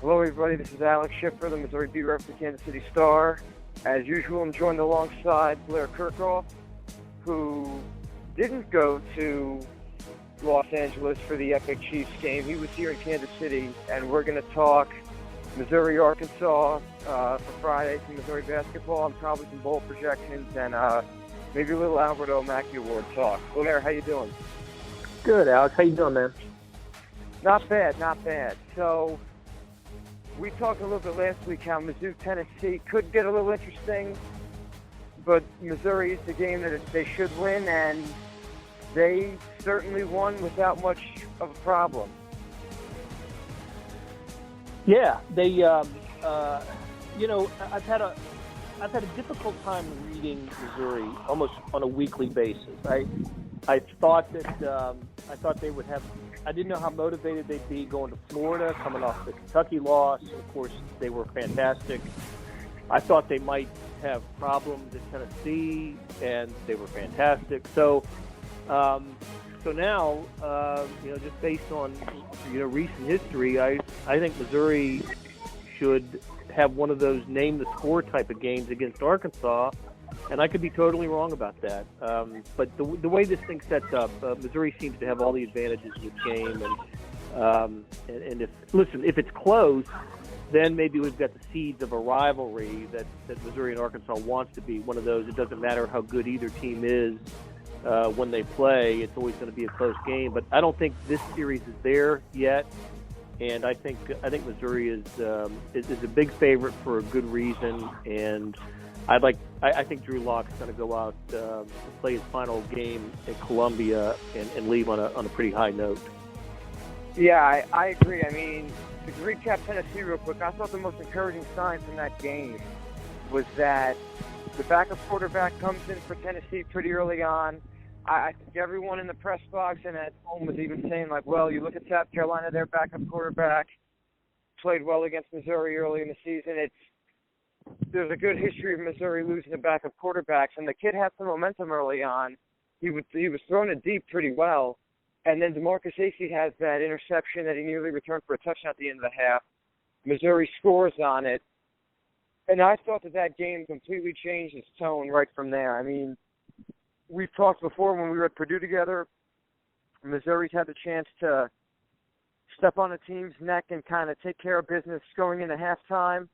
Hello, everybody. This is Alex Schiffer, the Missouri beat rep for the Kansas City Star. As usual, I'm joined alongside Blair Kerkhoff, who didn't go to Los Angeles for the epic Chiefs game. He was here in Kansas City, and we're going to talk Missouri-Arkansas for Friday, some Missouri basketball, and probably some bowl projections, and maybe a little Alberto Mackey Award talk. Blair, how you doing? Good, Alex. How you doing, man? Not bad, not bad. So, we talked a little bit last week how Mizzou, Tennessee could get a little interesting, but Missouri is the game that they should win, and they certainly won without much of a problem. Yeah, they. I've had a difficult time reading Missouri almost on a weekly basis. I thought they would have. I didn't know how motivated they'd be going to Florida, coming off the Kentucky loss. Of course, they were fantastic. I thought they might have problems in Tennessee, and they were fantastic. So now, just based on recent history, I think Missouri should have one of those name the score type of games against Arkansas. And I could be totally wrong about that. But the way this thing sets up, Missouri seems to have all the advantages in this game. And if it's close, then maybe we've got the seeds of a rivalry that Missouri and Arkansas wants to be one of those. It doesn't matter how good either team is when they play. It's always going to be a close game. But I don't think this series is there yet. And I think Missouri is a big favorite for a good reason. And I think Drew Locke's going to go out to play his final game at Columbia and leave on a pretty high note. Yeah, I agree. I mean, to recap Tennessee real quick, I thought the most encouraging sign from that game was that the backup quarterback comes in for Tennessee pretty early on. I think everyone in the press box and at home was even saying, like, well, you look at South Carolina, their backup quarterback played well against Missouri early in the season. There's a good history of Missouri losing to backup quarterbacks, and the kid had some momentum early on. He was throwing it deep pretty well, and then DeMarcus Acey has that interception that he nearly returned for a touchdown at the end of the half. Missouri scores on it, and I thought that game completely changed its tone right from there. I mean, we've talked before when we were at Purdue together. Missouri's had the chance to step on a team's neck and kind of take care of business going into halftime.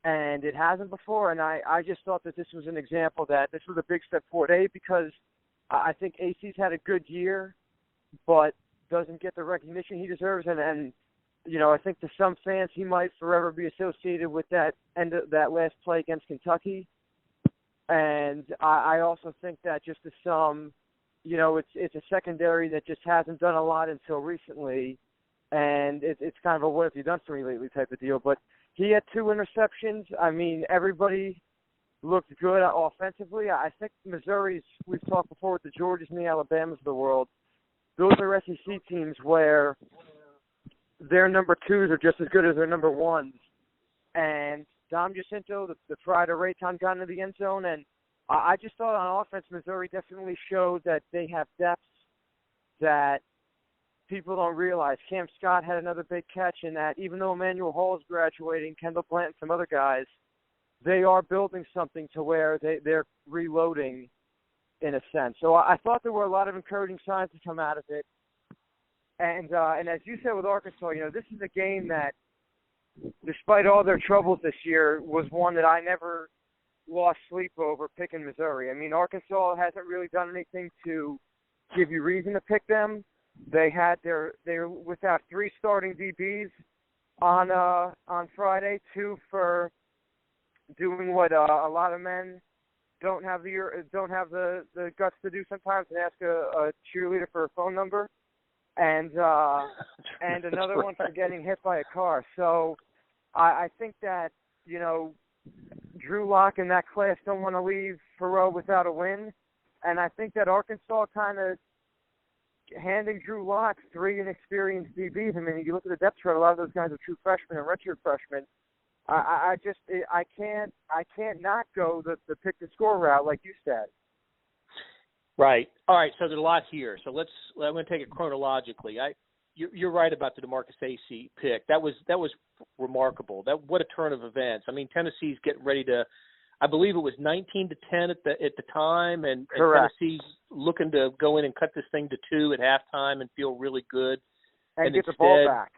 And it hasn't before, and I just thought that this was an example that this was a big step forward. Because I think AC's had a good year, but doesn't get the recognition he deserves. And I think to some fans he might forever be associated with that last play against Kentucky. And I also think that just to some, it's a secondary that just hasn't done a lot until recently, and it's kind of a what have you done for me lately type of deal. But he had 2 interceptions. I mean, everybody looked good offensively. I think Missouri's, we've talked before with the Georgias and the Alabamas of the world, those are SEC teams where their number 2s are just as good as their number 1s. And Dom Jacinto, the pride of Rayton, got into the end zone. And I just thought on offense, Missouri definitely showed that they have depth that people don't realize. Cam Scott had another big catch in that even though Emmanuel Hall is graduating, Kendall Plant and some other guys, they are building something to where they're reloading in a sense. So I thought there were a lot of encouraging signs to come out of it. And as you said with Arkansas, this is a game that, despite all their troubles this year, was one that I never lost sleep over picking Missouri. I mean, Arkansas hasn't really done anything to give you reason to pick them. They're without 3 starting DBs on Friday, 2 for doing what a lot of men don't have the guts to do sometimes, and ask a cheerleader for a phone number, and another one for getting hit by a car. So I think that Drew Lock and that class don't want to leave Faroe without a win, and I think that Arkansas kind of handing Drew Lock 3 inexperienced DBs. I mean, you look at the depth chart, a lot of those guys are true freshmen and redshirt freshmen. I can't not go the pick the score route like you said. Right. All right. So there's a lot here. So I'm going to take it chronologically. you're right about the DeMarcus AC pick. That was remarkable. What a turn of events. I mean, Tennessee's getting ready to. I believe it was 19-10 at the time, and Tennessee's looking to go in and cut this thing to 2 at halftime and feel really good, and get the ball back.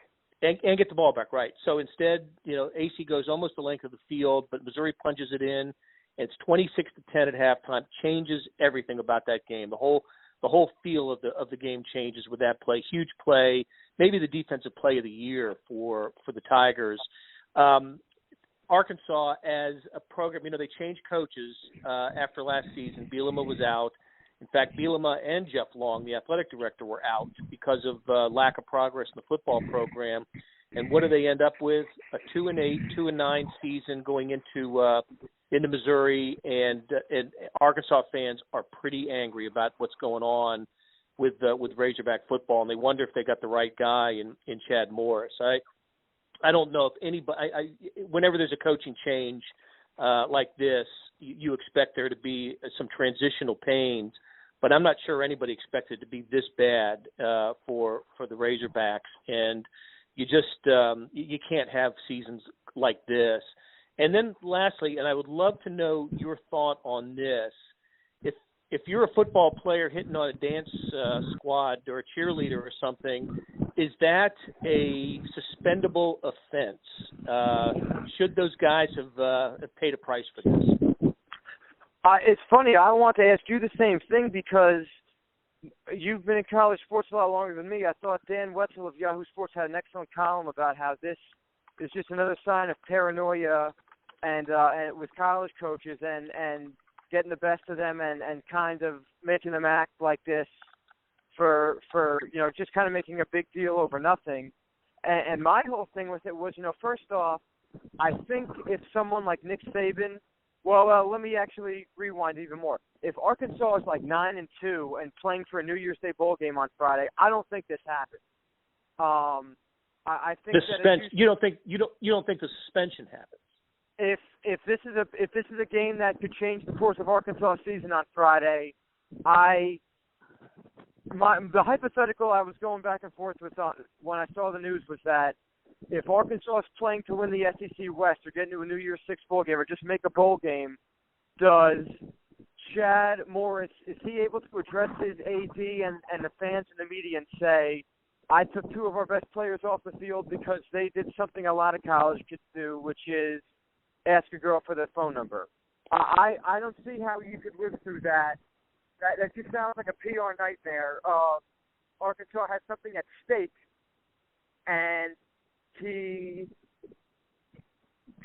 And get the ball back, right. So instead, AC goes almost the length of the field, but Missouri punches it in, and it's 26-10 at halftime. Changes everything about that game. The whole feel of the game changes with that play. Huge play, maybe the defensive play of the year for the Tigers. Arkansas as a program, they changed coaches after last season. Bielema was out. In fact, Bielema and Jeff Long, the athletic director, were out because of lack of progress in the football program. And what do they end up with? A 2-8, 2-9 season going into Missouri, and Arkansas fans are pretty angry about what's going on with Razorback football, and they wonder if they got the right guy in Chad Morris. I don't know if anybody. Whenever there's a coaching change like this, you expect there to be some transitional pains, but I'm not sure anybody expected it to be this bad for the Razorbacks. And you just you can't have seasons like this. And then lastly, and I would love to know your thought on this. If you're a football player hitting on a dance squad or a cheerleader or something, is that a suspendable offense? Should those guys have paid a price for this? It's funny. I want to ask you the same thing because you've been in college sports a lot longer than me. I thought Dan Wetzel of Yahoo Sports had an excellent column about how this is just another sign of paranoia and with college coaches and getting the best of them and kind of making them act like this for just kind of making a big deal over nothing. And my whole thing with it was, first off, I think if someone like Nick Saban, let me actually rewind even more. If Arkansas is like 9-2 and playing for a New Year's Day bowl game on Friday, I don't think this happens. I think the suspension. You don't think the suspension happens? If this is a game that could change the course of Arkansas' season on Friday, the hypothetical I was going back and forth with when I saw the news was that if Arkansas is playing to win the SEC West or get into a New Year's Six bowl game or just make a bowl game, does Chad Morris, is he able to address his AD and the fans and the media and say, I took 2 of our best players off the field because they did something a lot of college kids do, which is ask a girl for their phone number. I don't see how you could live through that. That just sounds like a PR nightmare. Arkansas has something at stake, and he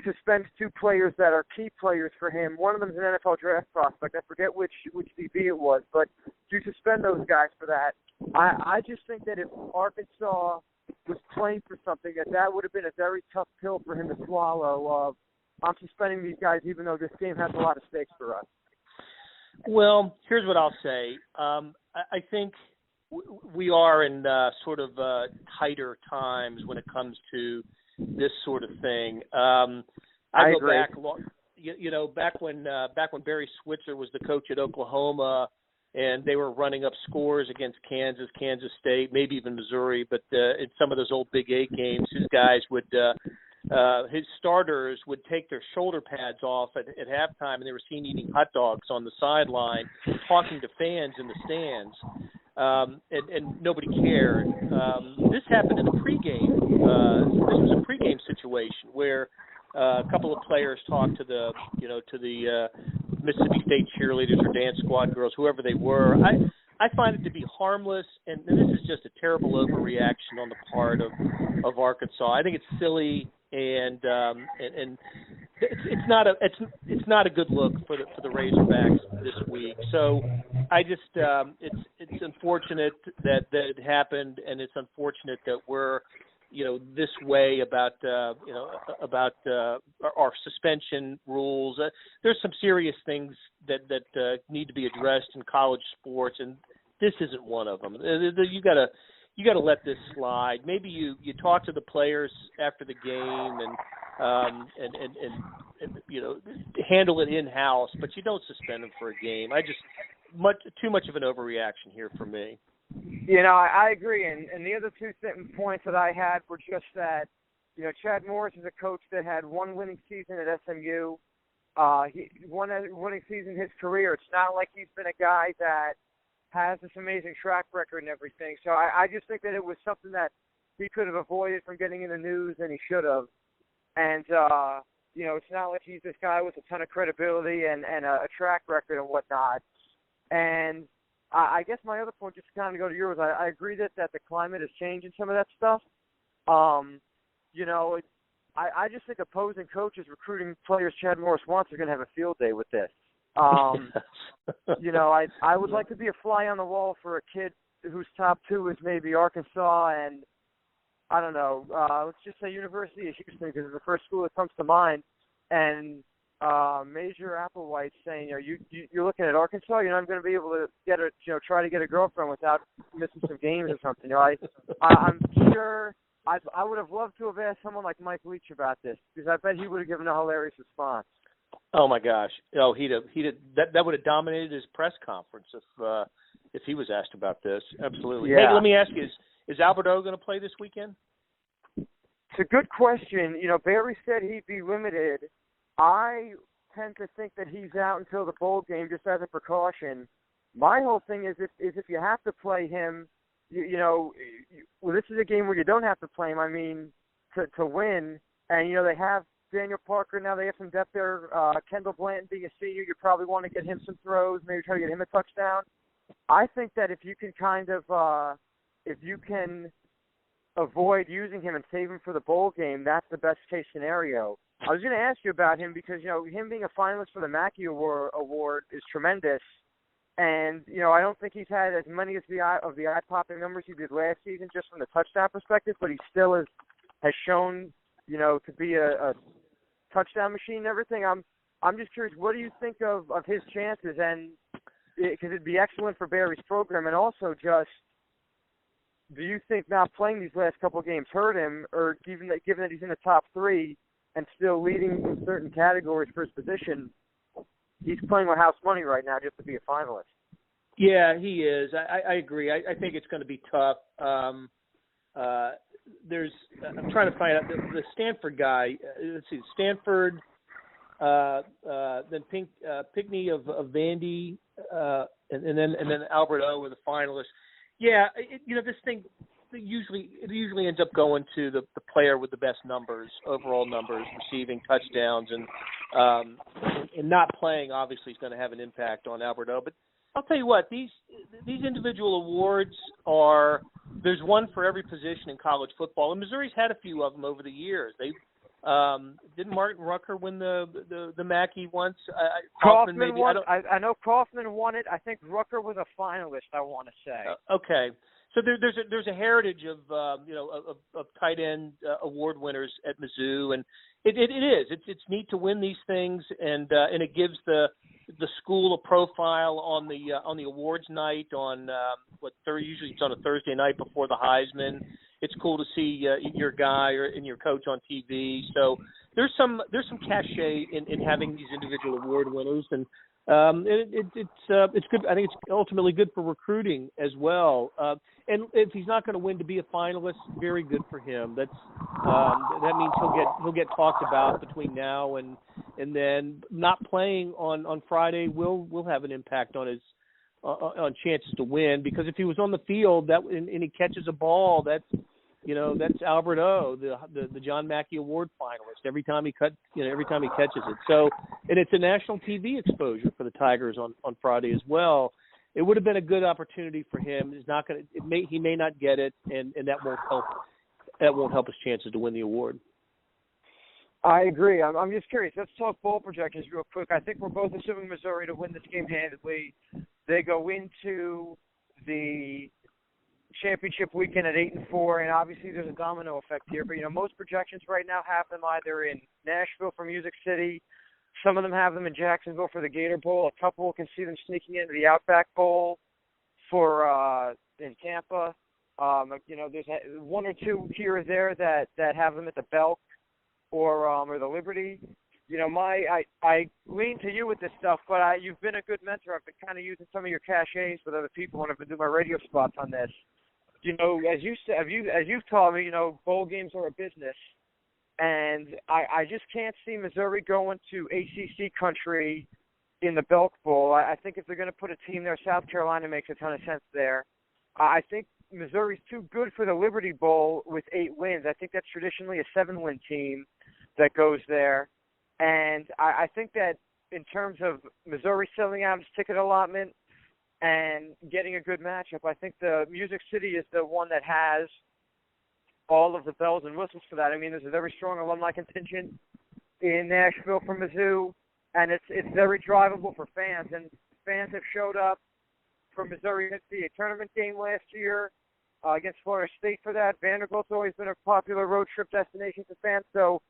suspends 2 players that are key players for him. One of them is an NFL draft prospect. I forget which DB it was, but to suspend those guys for that, I just think that if Arkansas was playing for something, that would have been a very tough pill for him to swallow. I'm suspending these guys even though this game has a lot of stakes for us. Well, here's what I'll say. I think we are in sort of tighter times when it comes to this sort of thing. I go agree. Back when Barry Switzer was the coach at Oklahoma, and they were running up scores against Kansas State, maybe even Missouri, but in some of those old Big 8 games, his guys would his starters would take their shoulder pads off at halftime, and they were seen eating hot dogs on the sideline, talking to fans in the stands, and nobody cared. This happened in the pregame. This was a pregame situation where a couple of players talked to the Mississippi State cheerleaders or dance squad girls, whoever they were. I find it to be harmless, and this is just a terrible overreaction on the part of Arkansas. I think it's silly, and it's not a good look for the Razorbacks this week. So I just it's unfortunate that it happened, and it's unfortunate that we're this way about our suspension rules. There's some serious things that need to be addressed in college sports, and this isn't one of them. You gotta let this slide. Maybe you talk to the players after the game and handle it in house, but you don't suspend them for a game. Too much of an overreaction here for me. I agree. And the other two points that I had were just that, Chad Morris is a coach that had one winning season at SMU. He won a winning season in his career. It's not like he's been a guy that has this amazing track record and everything. So I just think that it was something that he could have avoided from getting in the news, and he should have. And, it's not like he's this guy with a ton of credibility and a track record and whatnot. And I guess my other point, just to kind of go to yours, I agree that the climate has changed in some of that stuff. I just think opposing coaches recruiting players Chad Morris wants are going to have a field day with this. I would like to be a fly on the wall for a kid whose top two is maybe Arkansas and, I don't know, let's just say University of Houston, because it's the first school that comes to mind, and Major Applewhite saying, you're looking at Arkansas, you're not going to be able to try to get a girlfriend without missing some games or something. I'm sure I would have loved to have asked someone like Mike Leach about this, because I bet he would have given a hilarious response. Oh my gosh! That would have dominated his press conference if he was asked about this. Absolutely. Yeah. Hey, let me ask you: Is Alberto going to play this weekend? It's a good question. Barry said he'd be limited. I tend to think that he's out until the bowl game just as a precaution. My whole thing is if you have to play him, this is a game where you don't have to play him. I mean, to win, and they have Daniel Parker now. They have some depth there. Kendall Blanton being a senior, you probably want to get him some throws, maybe try to get him a touchdown. I think that if you can avoid using him and save him for the bowl game, that's the best case scenario. I was going to ask you about him because, him being a finalist for the Mackey Award is tremendous. And, I don't think he's had as many of the eye-popping numbers he did last season just from the touchdown perspective, but he still has shown, to be a touchdown machine and everything. I'm just curious, what do you think of his chances? And because it'd be excellent for Barry's program, and also just, do you think not playing these last couple of games hurt him, or given that he's in the top three and still leading in certain categories for his position, he's playing with house money right now just to be a finalist? Yeah, he is. I agree. I think it's going to be tough. I'm trying to find out the Stanford guy. Let's see, Stanford, then Pinkney of Vandy, and then Alberto were the finalists. Yeah, this thing usually ends up going to the player with the best numbers, overall numbers, receiving touchdowns, and not playing obviously is going to have an impact on Alberto. But I'll tell you what, these individual awards there's one for every position in college football, and Missouri's had a few of them over the years. They didn't Martin Rucker win the Mackey once? Kaufman maybe. Won. I know Kaufman won it. I think Rucker was a finalist, I want to say. Okay. So there's a heritage of tight end award winners at Mizzou, and it is. It's neat to win these things, and it gives the school a profile on the awards night on usually it's on a Thursday night before the Heisman. It's cool to see your guy and your coach on TV. So there's some cachet in having these individual award winners, and it's good. I think it's ultimately good for recruiting as well. And if he's not going to win to be a finalist, very good for him. That means he'll get talked about between now and then. Not playing on Friday will have an impact on his on chances to win, because if he was on the field and he catches a ball, that's Alberto, the John Mackey Award finalist. Every time he catches it. So, and it's a national TV exposure for the Tigers on Friday as well. It would have been a good opportunity for him. He may not get it, and that won't help. That won't help his chances to win the award. I agree. I'm just curious. Let's talk bowl projections real quick. I think we're both assuming Missouri to win this game handedly. They go into the championship weekend at 8-4, and obviously there's a domino effect here. But most projections right now have them either in Nashville for Music City. Some of them have them in Jacksonville for the Gator Bowl. A couple can see them sneaking into the Outback Bowl in Tampa. There's one or two here or there that have them at the Belk or the Liberty. I lean to you with this stuff, but you've been a good mentor. I've been kind of using some of your cachets with other people when I've been doing my radio spots on this. As you said, as you've taught me, bowl games are a business, and I just can't see Missouri going to ACC country in the Belk Bowl. I think if they're going to put a team there, South Carolina makes a ton of sense there. I think Missouri's too good for the Liberty Bowl with 8 wins. I think that's traditionally a 7-win team that goes there. And I think that in terms of Missouri selling out its ticket allotment and getting a good matchup, I think the Music City is the one that has all of the bells and whistles for that. I mean, there's a very strong alumni contingent in Nashville for Mizzou, and it's very drivable for fans. And fans have showed up for Missouri NCAA tournament game last year against Florida State for that. Vanderbilt's always been a popular road trip destination for fans. So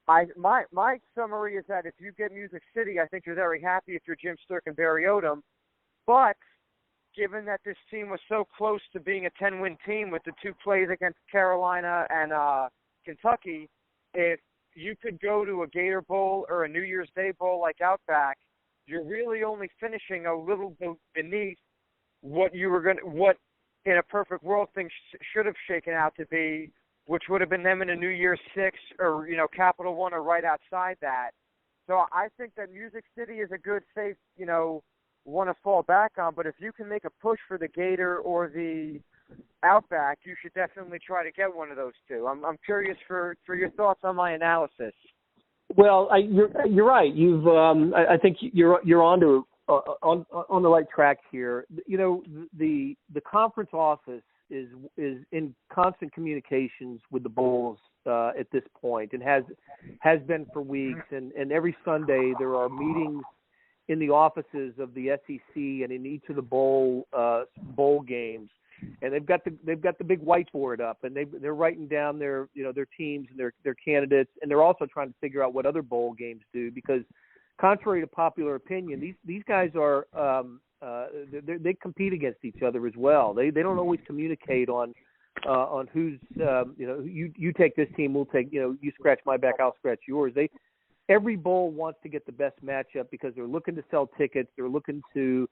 my summary is that if you get Music City, I think you're very happy if you're Jim Sturk and Barry Odom. But given that this team was so close to being a 10-win team with the 2 plays against Carolina and Kentucky, if you could go to a Gator Bowl or a New Year's Day Bowl like Outback, you're really only finishing a little beneath what in a perfect world things should have shaken out to be, which would have been them in a New Year's Six or Capital One or right outside that. So I think that Music City is a good, safe, one to fall back on. But if you can make a push for the Gator or the Outback, you should definitely try to get one of those two. I'm curious for your thoughts on my analysis. Well, you're right. I think you're on the right track here. The conference office is in constant communications with the bowls at this point, and has been for weeks. And every Sunday there are meetings in the offices of the SEC and in each of the bowl games, and they've got the big whiteboard up, and they're writing down their teams and their candidates, and they're also trying to figure out what other bowl games do, because contrary to popular opinion, these guys are they compete against each other as well. They don't always communicate on who's you take this team, we'll take you scratch my back, I'll scratch yours. Every bowl wants to get the best matchup because they're looking to sell tickets. They're looking to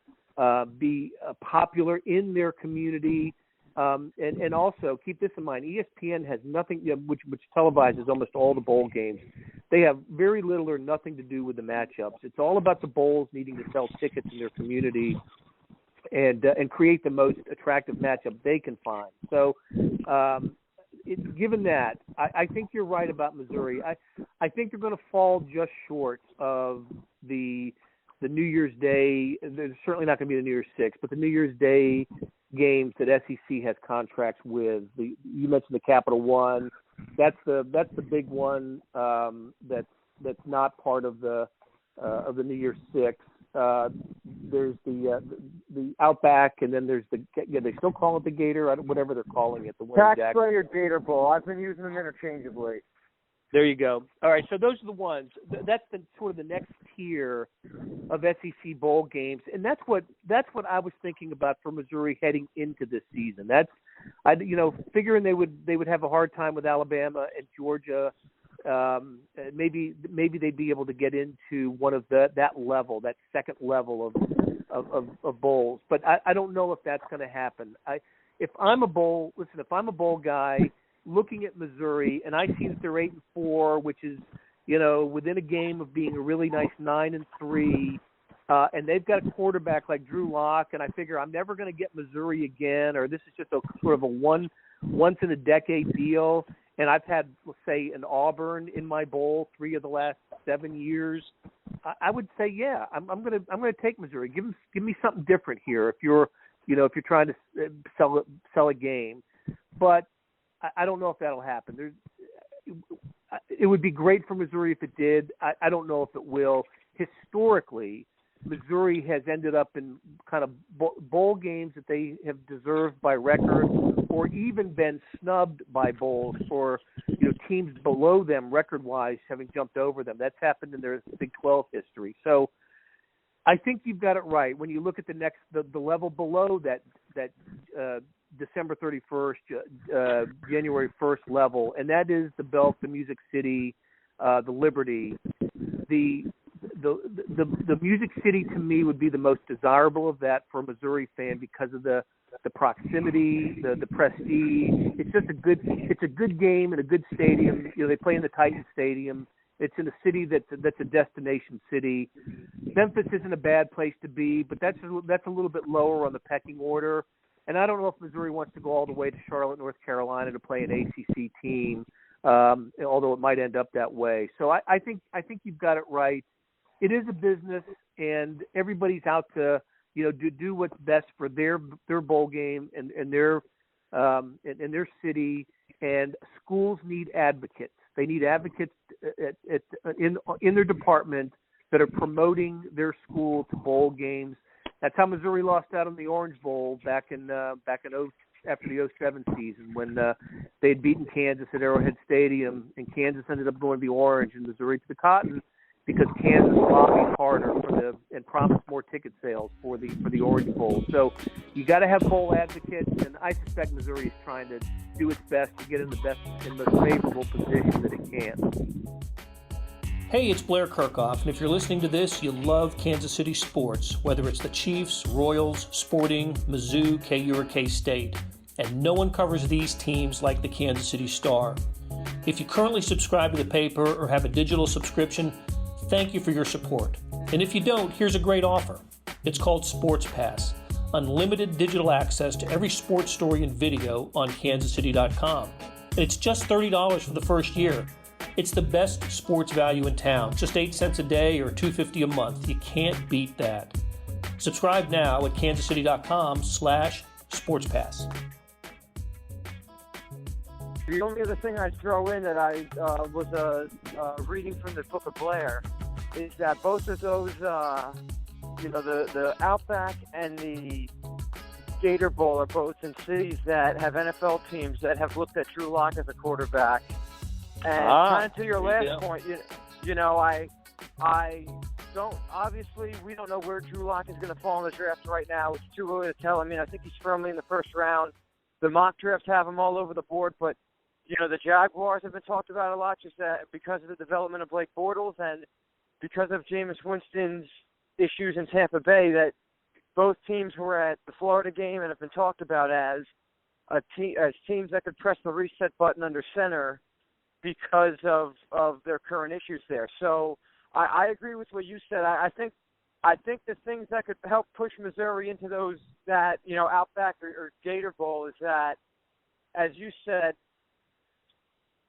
be popular in their community. And also keep this in mind, ESPN has nothing, which televises almost all the bowl games. They have very little or nothing to do with the matchups. It's all about the bowls needing to sell tickets in their community and create the most attractive matchup they can find. So, given that, I think you're right about Missouri. I think they're going to fall just short of the New Year's Day. There's certainly not going to be the New Year's Six, but the New Year's Day games that SEC has contracts with. You mentioned the Capital One. That's the big one. That's not part of the New Year's Six. There's the Outback, and then there's they still call it the Gator, whatever they're calling it. The Taxpayer Gator Bowl. I've been using them interchangeably. There you go. All right, so those are the ones. That's the sort of the next tier of SEC bowl games, and that's what I was thinking about for Missouri heading into this season. Figuring they would have a hard time with Alabama and Georgia. Maybe they'd be able to get into one of that level, that second level of bowls. But I don't know if that's going to happen. If I'm a bowl guy looking at Missouri and I see that they're 8-4, which is within a game of being a really nice 9-3, and they've got a quarterback like Drew Lock, and I figure I'm never going to get Missouri again, or this is just a sort of a once in a decade deal. And I've had, let's say, an Auburn in my bowl 3 of the last 7 years. I would say, yeah, I'm going to take Missouri. Give me something different here. If you're trying to sell a game, but I don't know if that'll happen. It would be great for Missouri if it did. I don't know if it will. Historically, Missouri has ended up in kind of bowl games that they have deserved by record, or even been snubbed by bowls for teams below them record-wise having jumped over them. That's happened in their Big 12 history. So I think you've got it right when you look at the level below that December 31st, January 1st level, and that is the Belk, the Music City, the Liberty. the Music City to me would be the most desirable of that for a Missouri fan because of the proximity, the prestige. It's just a good game in a good stadium. They play in the Titan Stadium. It's in a city that's a destination city. Memphis isn't a bad place to be, but that's a little bit lower on the pecking order. And I don't know if Missouri wants to go all the way to Charlotte, North Carolina to play an ACC team, although it might end up that way. So I think you've got it right. It is a business, and everybody's out to do what's best for their bowl game and their city. And schools need advocates. They need advocates in their department that are promoting their school to bowl games. That's how Missouri lost out on the Orange Bowl back in after the 07 season when they had beaten Kansas at Arrowhead Stadium, and Kansas ended up going to the Orange and Missouri to the Cotton because Kansas lobbied harder and promised more ticket sales for the Orange Bowl. So you got to have bowl advocates, and I suspect Missouri is trying to do its best to get in the best and most favorable position that it can. Hey, it's Blair Kerkhoff, and if you're listening to this, you love Kansas City sports, whether it's the Chiefs, Royals, Sporting, Mizzou, KU, or K-State. And no one covers these teams like the Kansas City Star. If you currently subscribe to the paper or have a digital subscription, thank you for your support. And if you don't, here's a great offer. It's called Sports Pass, unlimited digital access to every sports story and video on kansascity.com. And it's just $30 for the first year. It's the best sports value in town, just 8 cents a day or $2.50 a month. You can't beat that. Subscribe now at kansascity.com/sportspass. The only other thing I'd throw in that I was reading from the Book of Blair is that both of those, the Outback and the Gator Bowl are both in cities that have NFL teams that have looked at Drew Lock as a quarterback. And kind of to your last point, I don't, obviously, we don't know where Drew Lock is going to fall in the draft right now. It's too early to tell. I mean, I think he's firmly in the first round. The mock drafts have him all over the board, but, the Jaguars have been talked about a lot just because of the development of Blake Bortles and because of Jameis Winston's issues in Tampa Bay, that both teams were at the Florida game and have been talked about as teams that could press the reset button under center because of their current issues there. So I agree with what you said. I think the things that could help push Missouri into those Outback or Gator Bowl is that, as you said,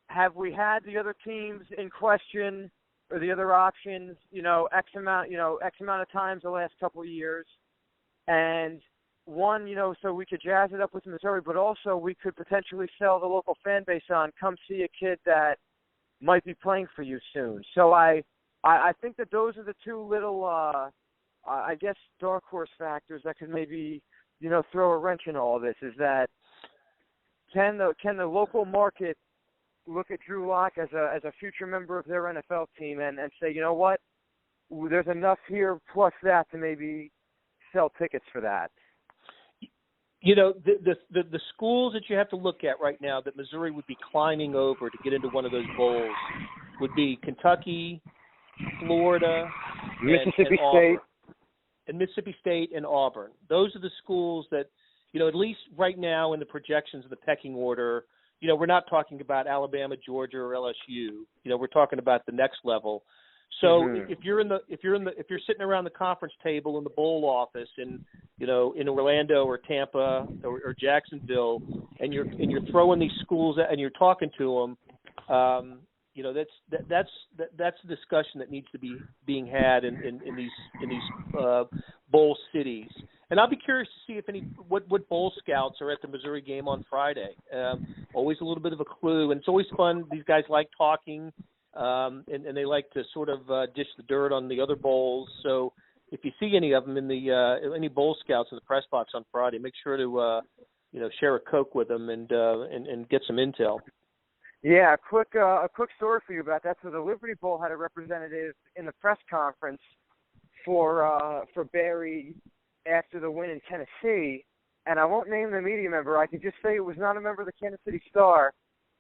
have we had the other teams in question or the other options, X amount of times the last couple of years, and one, so we could jazz it up with Missouri, but also we could potentially sell the local fan base on, come see a kid that might be playing for you soon. So I think that those are the two little, dark horse factors that could maybe, throw a wrench in all of this, is that can the local market look at Drew Lock as a future member of their NFL team and say, you know what, there's enough here plus that to maybe sell tickets for that. The schools that you have to look at right now that Missouri would be climbing over to get into one of those bowls would be Kentucky, Florida, Mississippi State. And Mississippi State and Auburn. Those are the schools that, at least right now in the projections of the pecking order, we're not talking about Alabama, Georgia, or LSU. We're talking about the next level. So if you're sitting around the conference table in the bowl office in Orlando or Tampa or Jacksonville, and you're throwing these schools and you're talking to them, that's a discussion that needs to be being had in these bowl cities. And I'll be curious to see if what bowl scouts are at the Missouri game on Friday. Always a little bit of a clue, and it's always fun. These guys like talking. And they like to sort of dish the dirt on the other bowls. So if you see any of them in any bowl scouts in the press box on Friday, make sure to share a Coke with them and get some intel. Yeah, a quick story for you about that. So the Liberty Bowl had a representative in the press conference for Barry after the win in Tennessee, and I won't name the media member. I can just say it was not a member of the Kansas City Star.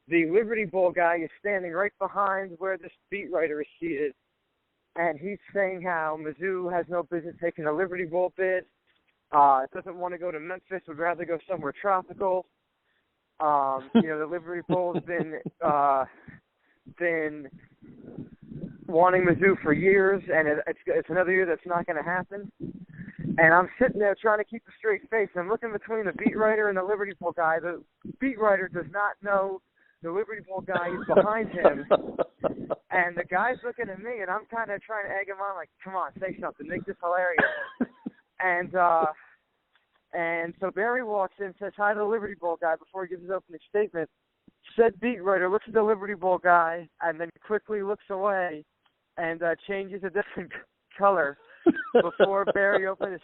The Liberty Bowl guy is standing right behind where this beat writer is seated, and he's saying how Mizzou has no business taking the Liberty Bowl bid. Doesn't want to go to Memphis, would rather go somewhere tropical. The Liberty Bowl's been wanting Mizzou for years, and it's another year that's not going to happen. And I'm sitting there trying to keep a straight face. I'm looking between the beat writer and the Liberty Bowl guy. The beat writer does not know the Liberty Bowl guy is behind him. And the guy's looking at me, and I'm kind of trying to egg him on, like, come on, say something, make this hilarious. And so Barry walks in, says hi to the Liberty Bowl guy before he gives his opening statement. Said beat writer looks at the Liberty Bowl guy and then quickly looks away and changes a different color before Barry opened his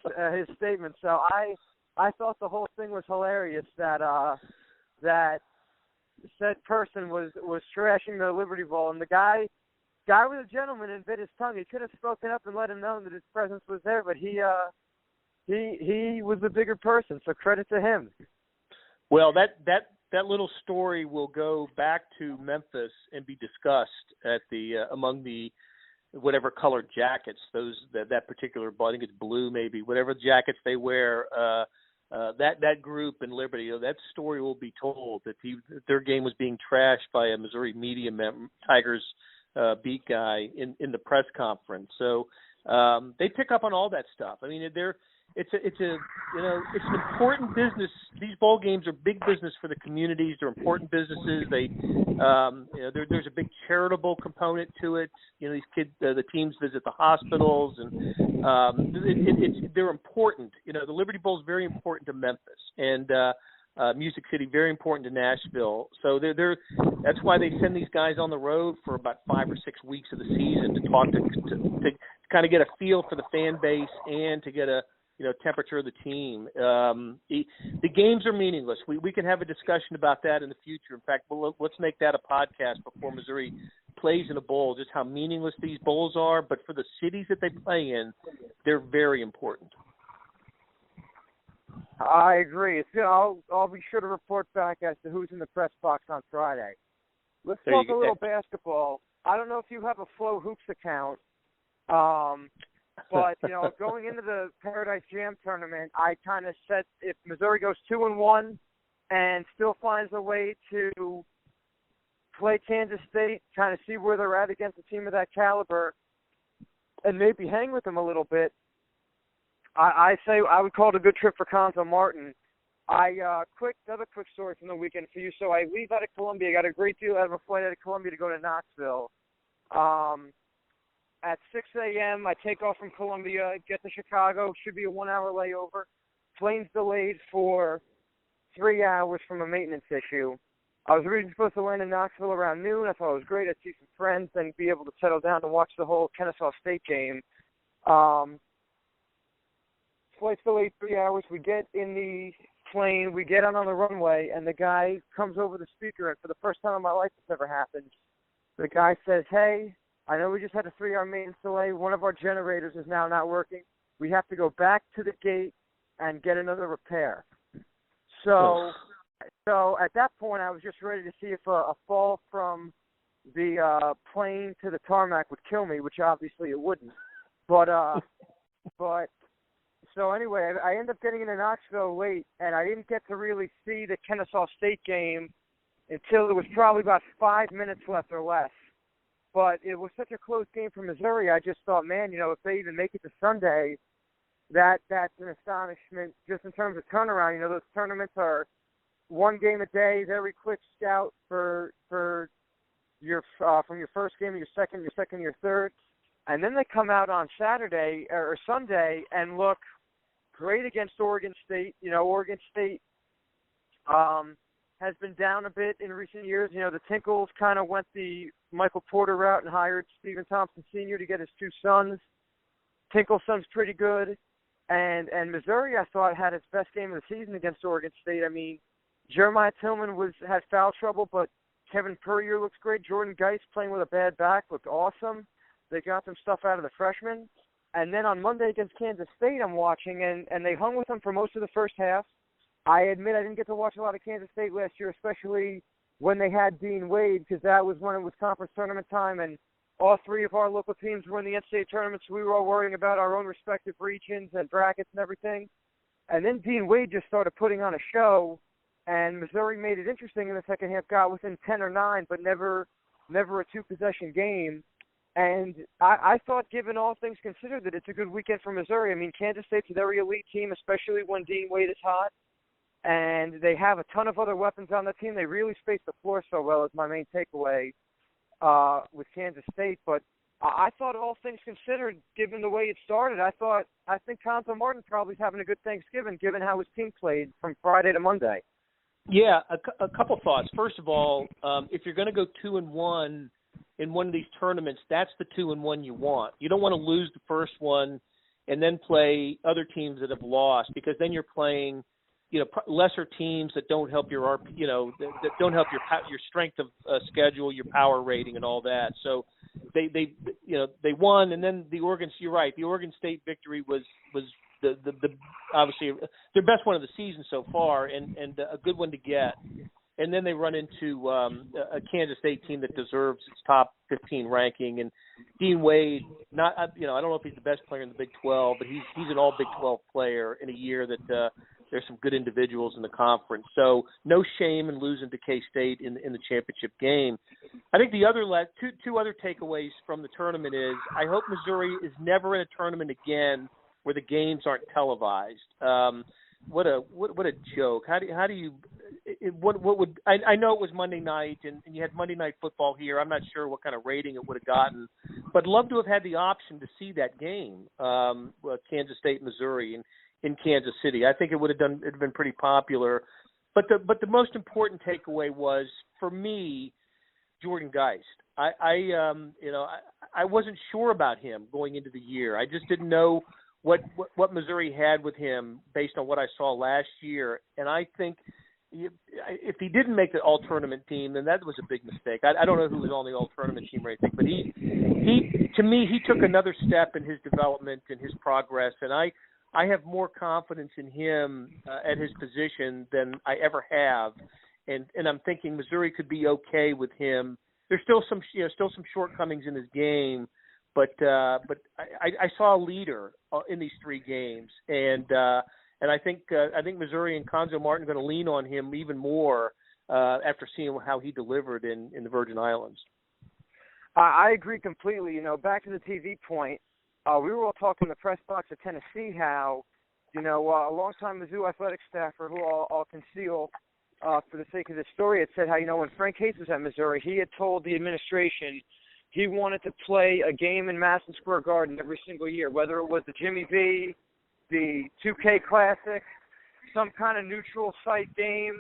statement. So I thought the whole thing was hilarious that said person was trashing the Liberty Bowl, and the guy was a gentleman and bit his tongue. He could have spoken up and let him know that his presence was there, but he was the bigger person, so credit to him. Well, that little story will go back to Memphis and be discussed at the among the whatever colored jackets that particular, I think it's blue maybe, whatever jackets they wear. That group in Liberty, that story will be told that their game was being trashed by a Missouri media Tigers beat guy in the press conference. So they pick up on all that stuff. I mean, it's an important business. These bowl games are big business for the communities. They're important businesses. There's a big charitable component to it. These kids, the teams visit the hospitals, and they're important. The Liberty Bowl is very important to Memphis, and Music City very important to Nashville. So that's why they send these guys on the road for about 5 or 6 weeks of the season to talk to kind of get a feel for the fan base and to get a temperature of the team. The games are meaningless. We can have a discussion about that in the future. In fact, let's make that a podcast before Missouri plays in a bowl, just how meaningless these bowls are. But for the cities that they play in, they're very important. I agree. I'll be sure to report back as to who's in the press box on Friday. Let's talk a little basketball. I don't know if you have a Flow Hoops account, but going into the Paradise Jam tournament, I kind of said if Missouri goes 2-1 and still finds a way to play Kansas State, kind of see where they're at against a team of that caliber, and maybe hang with them a little bit, I say I would call it a good trip for Conzo Martin. Another quick story from the weekend for you. So I leave out of Columbia. I got a great deal out of a flight out of Columbia to go to Knoxville. At 6 a.m., I take off from Columbia, get to Chicago. Should be a 1-hour layover. Plane's delayed for 3 hours from a maintenance issue. I was originally supposed to land in Knoxville around noon. I thought it was great. I'd see some friends and be able to settle down and watch the whole Kennesaw State game. Flight's delayed 3 hours. We get in the plane. We get on the runway, and the guy comes over the speaker, and for the first time in my life this ever happened, the guy says, "Hey, I know we just had a 3-hour maintenance delay. One of our generators is now not working. We have to go back to the gate and get another repair." So at that point, I was just ready to see if a fall from the plane to the tarmac would kill me, which obviously it wouldn't. So anyway, I ended up getting into Knoxville late, and I didn't get to really see the Kennesaw State game until there was probably about 5 minutes left or less. But it was such a close game for Missouri, I just thought, man, if they even make it to Sunday, that's an astonishment just in terms of turnaround. Those tournaments are one game a day, very quick scout for your from your first game, your second, your third. And then they come out on Saturday or Sunday and look great against Oregon State. Oregon State has been down a bit in recent years. The Tinkles kind of went the Michael Porter route and hired Stephen Thompson Sr. to get his two sons. Tinkle's son's pretty good. And Missouri, I thought, had its best game of the season against Oregon State. I mean, Jeremiah Tillman had foul trouble, but Kevin Puryear looks great. Jordan Geist playing with a bad back looked awesome. They got some stuff out of the freshmen. And then on Monday against Kansas State, I'm watching, and they hung with them for most of the first half. I admit I didn't get to watch a lot of Kansas State last year, especially when they had Dean Wade, because that was when it was conference tournament time, and all three of our local teams were in the NCAA tournament, so we were all worrying about our own respective regions and brackets and everything. And then Dean Wade just started putting on a show, and Missouri made it interesting in the second half, got within 10 or 9, but never a two-possession game. And I thought, given all things considered, that it's a good weekend for Missouri. I mean, Kansas State's a very elite team, especially when Dean Wade is hot. And they have a ton of other weapons on the team. They really space the floor so well is my main takeaway with Kansas State. But I thought, all things considered, given the way it started, I think Conzo Martin's probably having a good Thanksgiving, given how his team played from Friday to Monday. Yeah, a couple thoughts. First of all, if you're going to go 2-1 in one of these tournaments, that's the 2-1 you want. You don't want to lose the first one and then play other teams that have lost, because then you're playing, lesser teams that don't help your, that don't help your strength of schedule, your power rating, and all that. So they won, and then the Oregon. You're right. The Oregon State victory was the obviously their best one of the season so far, and a good one to get. And then they run into a Kansas State team that deserves its top 15 ranking. And Dean Wade, I don't know if he's the best player in the Big 12, but he's an all Big 12 player in a year that there's some good individuals in the conference. So no shame in losing to K-State in the championship game. I think the other two other takeaways from the tournament is, I hope Missouri is never in a tournament again where the games aren't televised. What a joke. How do you what would I know it was Monday night and you had Monday Night Football here. I'm not sure what kind of rating it would have gotten, but love to have had the option to see that game, Kansas State, Missouri in Kansas City. I think it would have been pretty popular. But the most important takeaway was, for me, Jordan Geist. I wasn't sure about him going into the year. I just didn't know what Missouri had with him based on what I saw last year. And I think if he didn't make the all-tournament team, then that was a big mistake. I don't know who was on the all-tournament team or anything, but he took another step in his development and his progress, and I have more confidence in him at his position than I ever have. And I'm thinking Missouri could be okay with him. There's still some shortcomings in his game, but I saw a leader in these three games, and I think Missouri and Conzo Martin are going to lean on him even more after seeing how he delivered in the Virgin Islands. I agree completely. Back to the TV point, we were all talking in the press box at Tennessee how, a longtime Mizzou athletic staffer who I'll conceal for the sake of this story had said how, when Frank Hayes was at Missouri, he had told the administration he wanted to play a game in Madison Square Garden every single year, whether it was the Jimmy V, the 2K Classic, some kind of neutral site game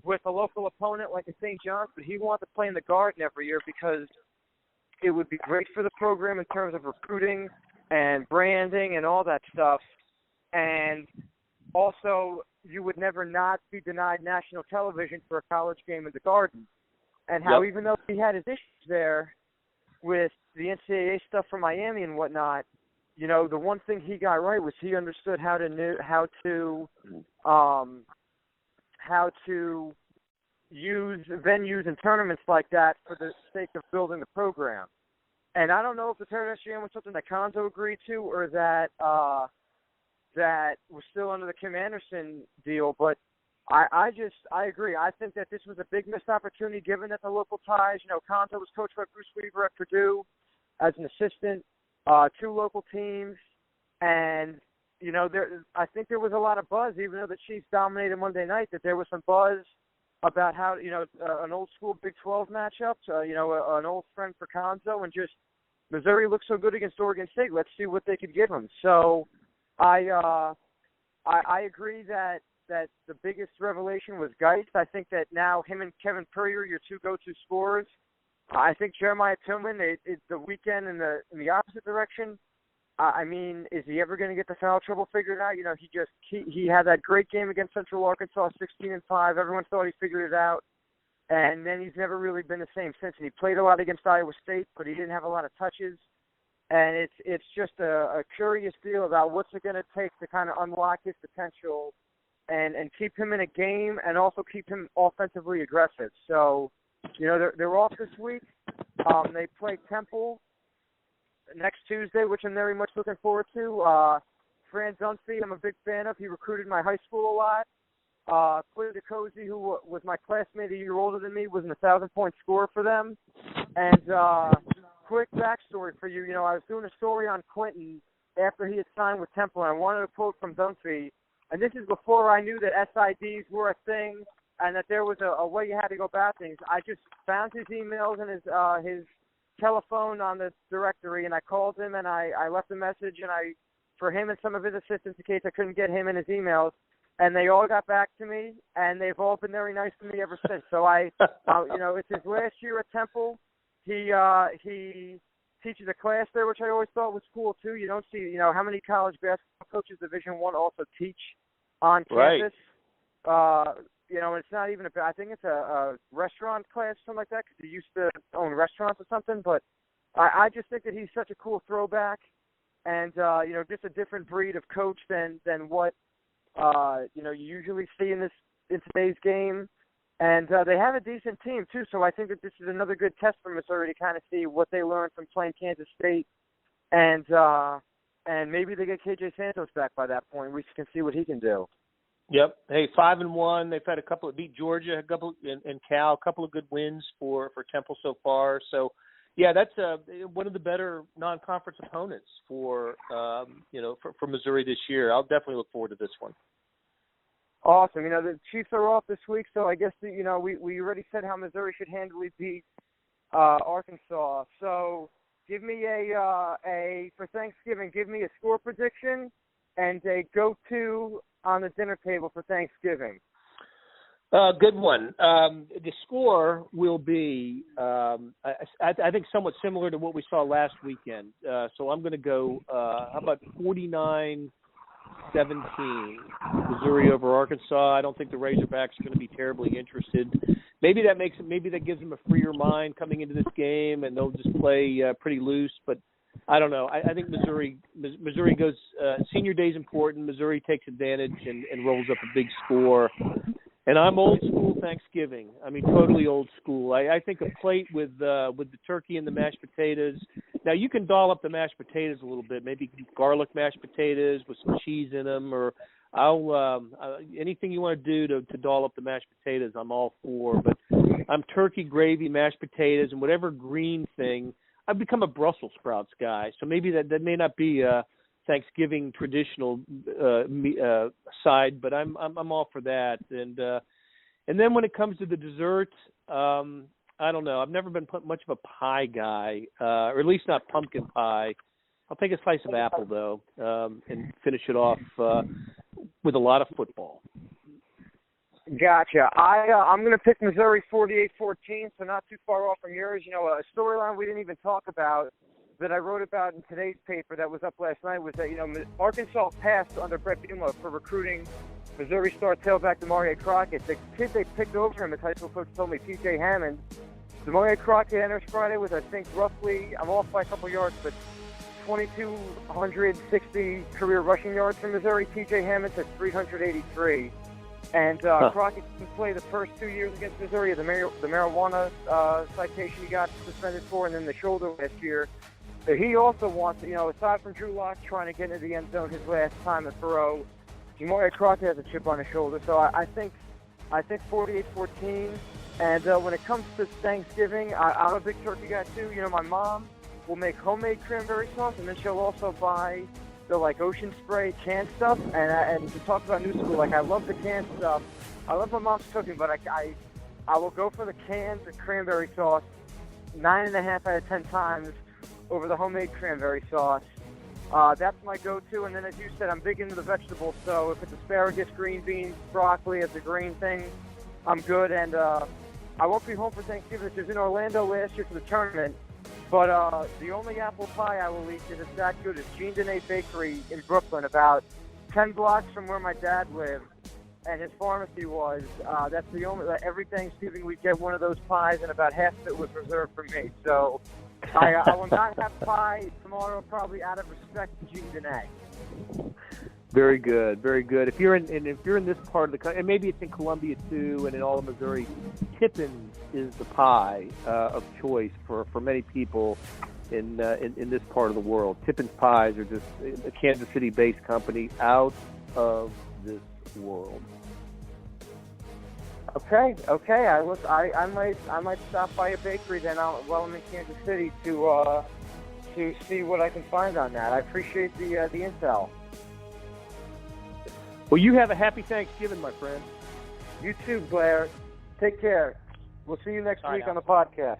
with a local opponent like a St. John's, but he wanted to play in the Garden every year because it would be great for the program in terms of recruiting and branding and all that stuff. And also, you would never not be denied national television for a college game in the Garden. And how even though he had his issues there with the NCAA stuff from Miami and whatnot, the one thing he got right was he understood how to use venues and tournaments like that for the sake of building the program. And I don't know if the Terror was something that Conzo agreed to or that was still under the Kim Anderson deal, but I agree. I think that this was a big missed opportunity given that the local ties, Conzo was coached by Bruce Weaver at Purdue as an assistant, two local teams, and, I think there was a lot of buzz, even though the Chiefs dominated Monday night, that there was some buzz about how, an old school Big 12 matchup, an old friend for Conzo, and just Missouri looked so good against Oregon State. Let's see what they could give him. So I agree that the biggest revelation was Geist. I think that now him and Kevin Purrier, your two go-to scorers. I think Jeremiah Tillman, it's the weekend in the opposite direction. I mean, is he ever going to get the foul trouble figured out? He had that great game against Central Arkansas, 16-5. Everyone thought he figured it out. And then he's never really been the same since. And he played a lot against Iowa State, but he didn't have a lot of touches. And it's just a curious deal about what's it going to take to kind of unlock his potential and keep him in a game and also keep him offensively aggressive. So, they're off this week. They play Temple next Tuesday, which I'm very much looking forward to. Fran Dunphy, I'm a big fan of. He recruited my high school a lot. Claire DeCozy, who was my classmate a year older than me, was an 1,000-point scorer for them. And quick backstory for you. I was doing a story on Quentin after he had signed with Temple, and I wanted a quote from Dunphy. And this is before I knew that SIDs were a thing and that there was a way you had to go about things. I just found his emails and his telephone on the directory, and I called him, and I left a message for him and some of his assistants in case I couldn't get him in his emails. And they all got back to me, and they've all been very nice to me ever since. So it's his last year at Temple. He teaches a class there, which I always thought was cool too. You don't see, how many college basketball coaches Division I also teach on campus. Right. And it's not even I think it's a restaurant class, something like that, because he used to own restaurants or something. But I just think that he's such a cool throwback, and just a different breed of coach than what you usually see in today's game. And they have a decent team, too, so I think that this is another good test for Missouri to kind of see what they learned from playing Kansas State. And maybe they get KJ Santos back by that point. We can see what he can do. Yep. Hey, 5-1. They've had beat Georgia, and Cal, a couple of good wins for Temple so far. So, yeah, that's one of the better non-conference opponents for Missouri this year. I'll definitely look forward to this one. Awesome. The Chiefs are off this week, so I guess, we already said how Missouri should handily beat Arkansas. So give me for Thanksgiving, give me a score prediction and a go-to on the dinner table for Thanksgiving. Good one. The score will be, I think, somewhat similar to what we saw last weekend. So I'm going to go, how about 49-17, Missouri over Arkansas. I don't think the Razorbacks are going to be terribly interested. Maybe that gives them a freer mind coming into this game, and they'll just play pretty loose. But I don't know. I think Missouri goes. Senior day is important. Missouri takes advantage and rolls up a big score. And I'm old school Thanksgiving. I mean, totally old school. I think a plate with the turkey and the mashed potatoes. Now, you can doll up the mashed potatoes a little bit, maybe garlic mashed potatoes with some cheese in them, or anything you want to do to doll up the mashed potatoes, I'm all for. But I'm turkey, gravy, mashed potatoes, and whatever green thing. I've become a Brussels sprouts guy, so maybe that may not be a Thanksgiving traditional side, but I'm all for that. And then when it comes to the dessert, I don't know. I've never been much of a pie guy, or at least not pumpkin pie. I'll take a slice of apple though, and finish it off with a lot of football. Gotcha. I'm going to pick Missouri 48-14, so not too far off from yours. A storyline we didn't even talk about that I wrote about in today's paper that was up last night was that, Arkansas passed under Brett Bielema for recruiting Missouri star tailback Demario Crockett. The kid they picked over him, as high school coach told me, T.J. Hammond. Demario Crockett enters Friday with, I think, roughly, I'm off by a couple yards, but 2,260 career rushing yards for Missouri. T.J. Hammond has 383. And Crockett can play the first 2 years against Missouri, the marijuana citation he got suspended for, and then the shoulder last year. So he also wants, aside from Drew Lock trying to get into the end zone his last time at Faroe, Demario Crockett has a chip on his shoulder. So I think 48-14. And when it comes to Thanksgiving, I'm a big turkey guy too. My mom will make homemade cranberry sauce, and then she'll also buy the Ocean Spray canned stuff. And to talk about new school, I love the canned stuff. I love my mom's cooking, but I will go for the canned cranberry sauce 9.5 out of 10 times over the homemade cranberry sauce. That's my go-to. And then, as you said, I'm big into the vegetables. So if it's asparagus, green beans, broccoli as the green thing, I'm good. And I won't be home for Thanksgiving. I was in Orlando last year for the tournament. But the only apple pie I will eat that is that good is Jean Denet Bakery in Brooklyn, about 10 blocks from where my dad lived and his pharmacy was. That's the only, every Thanksgiving we get one of those pies, and about half of it was reserved for me. So I will not have pie tomorrow, probably out of respect to Jean Denet. Very good, very good. If you're in this part of the country, and maybe it's in Columbia too, and in all of Missouri, Tippins is the pie of choice for many people. in this part of the world. Tippin's Pies are just a Kansas City-based company out of this world. Okay. I might stop by a bakery then while I'm in Kansas City to see what I can find on that. I appreciate the intel. Well, you have a happy Thanksgiving, my friend. You too, Blair. Take care. We'll see you next week on the podcast.